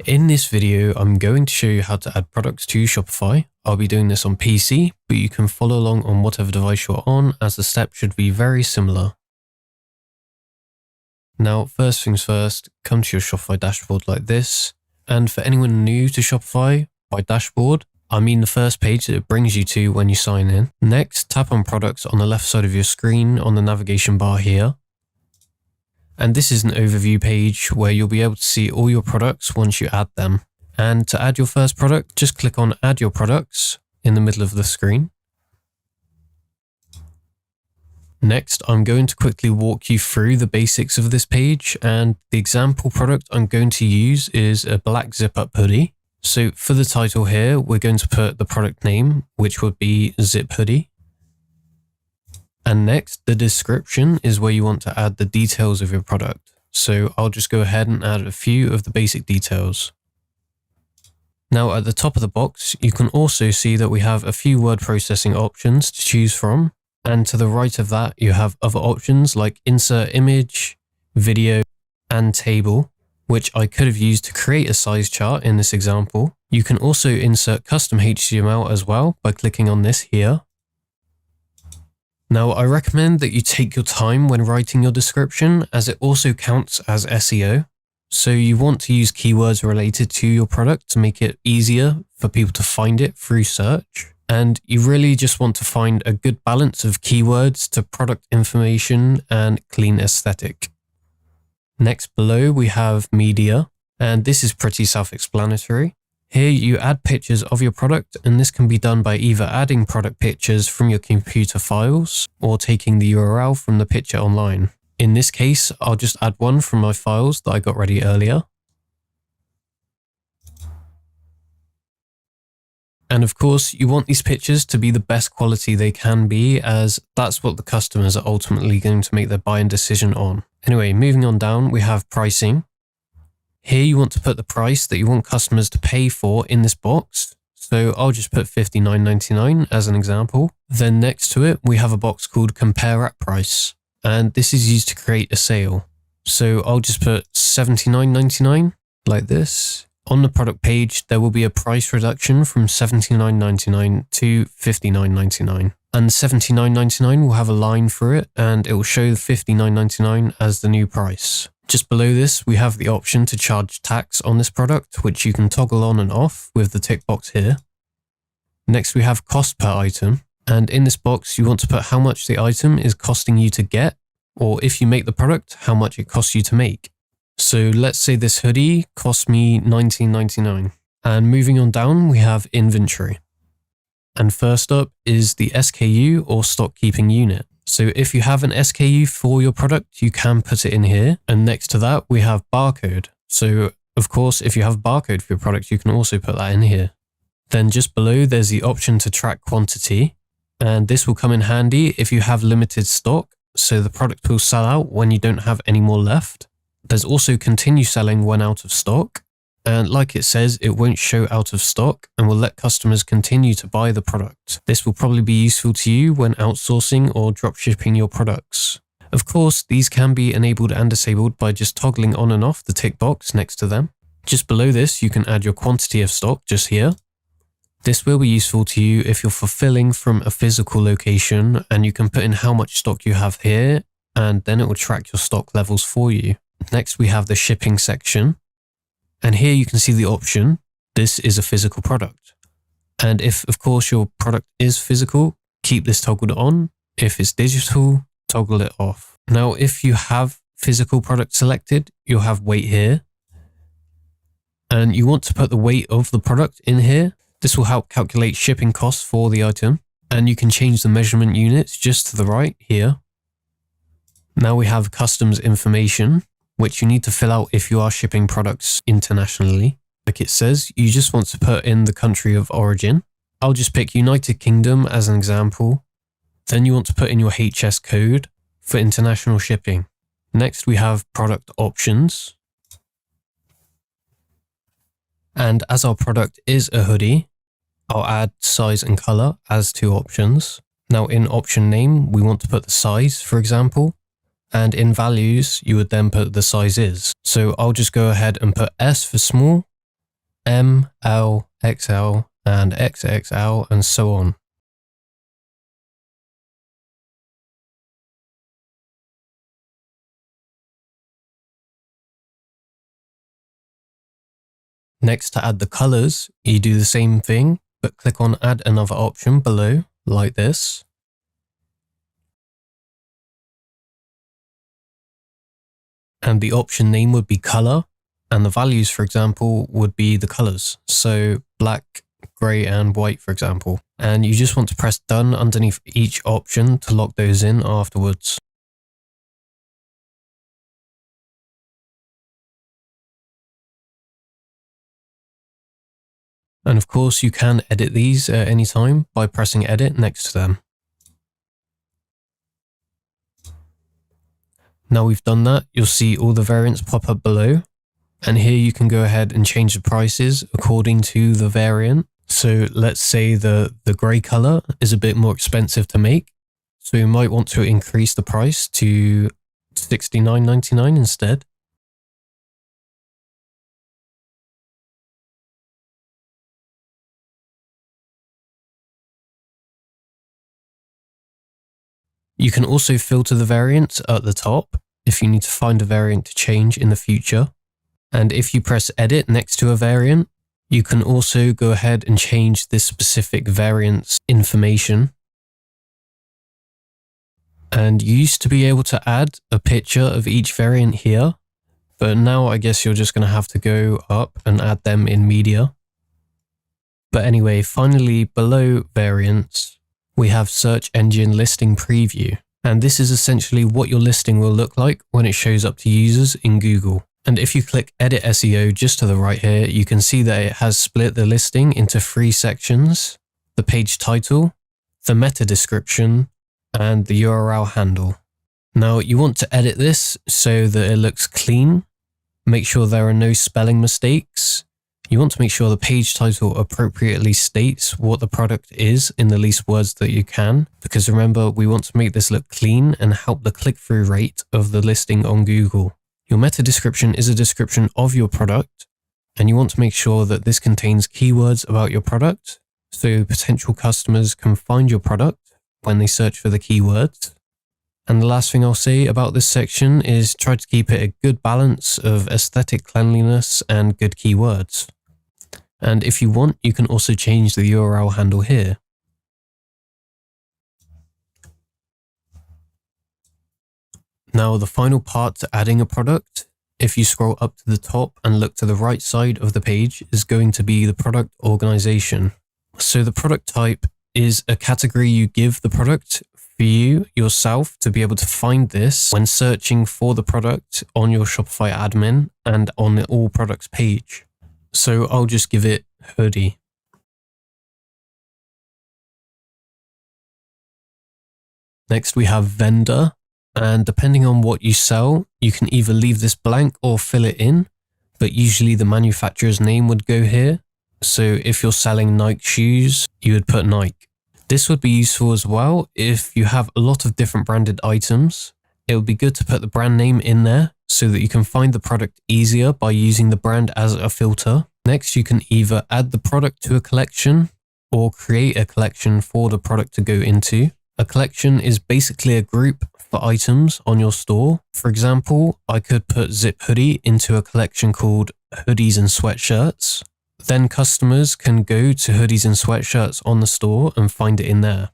In this video, I'm going to show you how to add products to Shopify. I'll be doing this on PC, but you can follow along on whatever device you're on, as the steps should be very similar. Now, first things first, come to your Shopify dashboard like this. And for anyone new to Shopify, by dashboard, I mean the first page that it brings you to when you sign in. Next, tap on products on the left side of your screen on the navigation bar here. And this is an overview page where you'll be able to see all your products once you add them. And to add your first product, just click on Add Your Products in the middle of the screen. Next, I'm going to quickly walk you through the basics of this page, and the example product I'm going to use is a black zip-up hoodie. So for the title here, we're going to put the product name, which would be Zip Hoodie. And next, the description is where you want to add the details of your product. So I'll just go ahead and add a few of the basic details. Now at the top of the box, you can also see that we have a few word processing options to choose from. And to the right of that, you have other options like insert image, video, and table, which I could have used to create a size chart in this example. You can also insert custom HTML as well by clicking on this here. Now, I recommend that you take your time when writing your description, as it also counts as SEO. So you want to use keywords related to your product to make it easier for people to find it through search. And you really just want to find a good balance of keywords to product information and clean aesthetic. Next below we have media, and this is pretty self-explanatory. Here you add pictures of your product, and this can be done by either adding product pictures from your computer files or taking the URL from the picture online. In this case, I'll just add one from my files that I got ready earlier. And of course, you want these pictures to be the best quality they can be, as that's what the customers are ultimately going to make their buying decision on. Anyway, moving on down, we have pricing. Here you want to put the price that you want customers to pay for in this box. So I'll just put $59.99 as an example. Then next to it, we have a box called Compare at Price. And this is used to create a sale. So I'll just put $79.99 like this. On the product page, there will be a price reduction from $79.99 to $59.99. And $79.99 will have a line through it, and it will show $59.99 as the new price. Just below this, we have the option to charge tax on this product, which you can toggle on and off with the tick box here. Next, we have cost per item. And in this box, you want to put how much the item is costing you to get, or if you make the product, how much it costs you to make. So let's say this hoodie cost me $19.99. And moving on down, we have inventory. And first up is the SKU or stock keeping unit. So if you have an SKU for your product, you can put it in here. And next to that, we have barcode. So of course, if you have a barcode for your product, you can also put that in here. Then just below, there's the option to track quantity. And this will come in handy if you have limited stock. So the product will sell out when you don't have any more left. There's also continue selling when out of stock. And like it says, it won't show out of stock and will let customers continue to buy the product. This will probably be useful to you when outsourcing or dropshipping your products. Of course, these can be enabled and disabled by just toggling on and off the tick box next to them. Just below this, you can add your quantity of stock just here. This will be useful to you if you're fulfilling from a physical location, and you can put in how much stock you have here, and then it will track your stock levels for you. Next, we have the shipping section. And here you can see the option, this is a physical product. And if, of course, your product is physical, keep this toggled on. If it's digital, toggle it off. Now, if you have physical product selected, you'll have weight here. And you want to put the weight of the product in here. This will help calculate shipping costs for the item. And you can change the measurement units just to the right here. Now we have customs information, which you need to fill out if you are shipping products internationally. Like it says, you just want to put in the country of origin. I'll just pick United Kingdom as an example. Then you want to put in your HS code for international shipping. Next, we have product options. And as our product is a hoodie, I'll add size and color as two options. Now in option name, we want to put the size, for example. And in values, you would then put the sizes. So I'll just go ahead and put S for small M, L, XL, and XXL, and so on. Next, to add the colors, you do the same thing, but click on add another option below, like this. And the option name would be color, and the values, for example, would be the colors. So black, gray, and white, for example. And you just want to press done underneath each option to lock those in afterwards. And of course, you can edit these at any time by pressing edit next to them. Now we've done that, you'll see all the variants pop up below. And here you can go ahead and change the prices according to the variant. So let's say the gray color is a bit more expensive to make. So you might want to increase the price to $69.99 instead. You can also filter the variants at the top if you need to find a variant to change in the future. And if you press edit next to a variant, you can also go ahead and change this specific variant's information. And you used to be able to add a picture of each variant here, but now I guess you're just going to have to go up and add them in media. But anyway, finally below variants, we have search engine listing preview. And this is essentially what your listing will look like when it shows up to users in Google. And if you click edit SEO just to the right here, you can see that it has split the listing into 3 sections: the page title, the meta description, and the URL handle. Now you want to edit this so that it looks clean. Make sure there are no spelling mistakes. You want to make sure the page title appropriately states what the product is in the least words that you can, because remember, we want to make this look clean and help the click-through rate of the listing on Google. Your meta description is a description of your product, and you want to make sure that this contains keywords about your product, so potential customers can find your product when they search for the keywords. And the last thing I'll say about this section is try to keep it a good balance of aesthetic cleanliness and good keywords. And if you want, you can also change the URL handle here. Now, the final part to adding a product, if you scroll up to the top and look to the right side of the page, is going to be the product organization. So the product type is a category you give the product for you yourself to be able to find this when searching for the product on your Shopify admin and on the all products page. So I'll just give it hoodie. Next we have vendor, and depending on what you sell, you can either leave this blank or fill it in, but usually the manufacturer's name would go here. So if you're selling Nike shoes, you would put Nike. This would be useful as well if you have a lot of different branded items. It would be good to put the brand name in there so that you can find the product easier by using the brand as a filter. Next, you can either add the product to a collection or create a collection for the product to go into. A collection is basically a group for items on your store. For example, I could put Zip Hoodie into a collection called Hoodies and Sweatshirts. Then customers can go to hoodies and sweatshirts on the store and find it in there.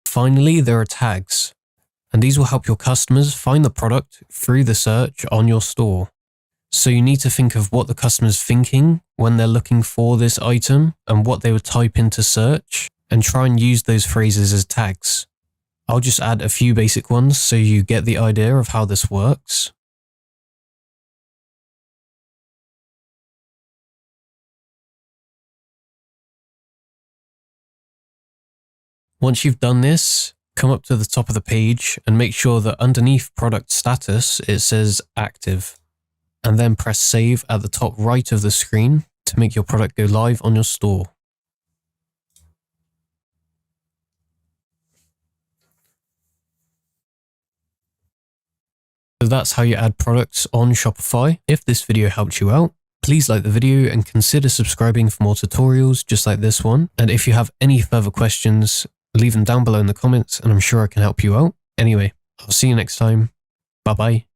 Finally, there are tags, and these will help your customers find the product through the search on your store. So you need to think of what the customer's thinking when they're looking for this item and what they would type into search, and try and use those phrases as tags. I'll just add a few basic ones so you get the idea of how this works. Once you've done this, come up to the top of the page and make sure that underneath product status it says active, and then press save at the top right of the screen to make your product go live on your store. that's how you add products on Shopify. If this video helped you out, please like the video and consider subscribing for more tutorials just like this one. And if you have any further questions, leave them down below in the comments and I'm sure I can help you out. Anyway, I'll see you next time. Bye bye.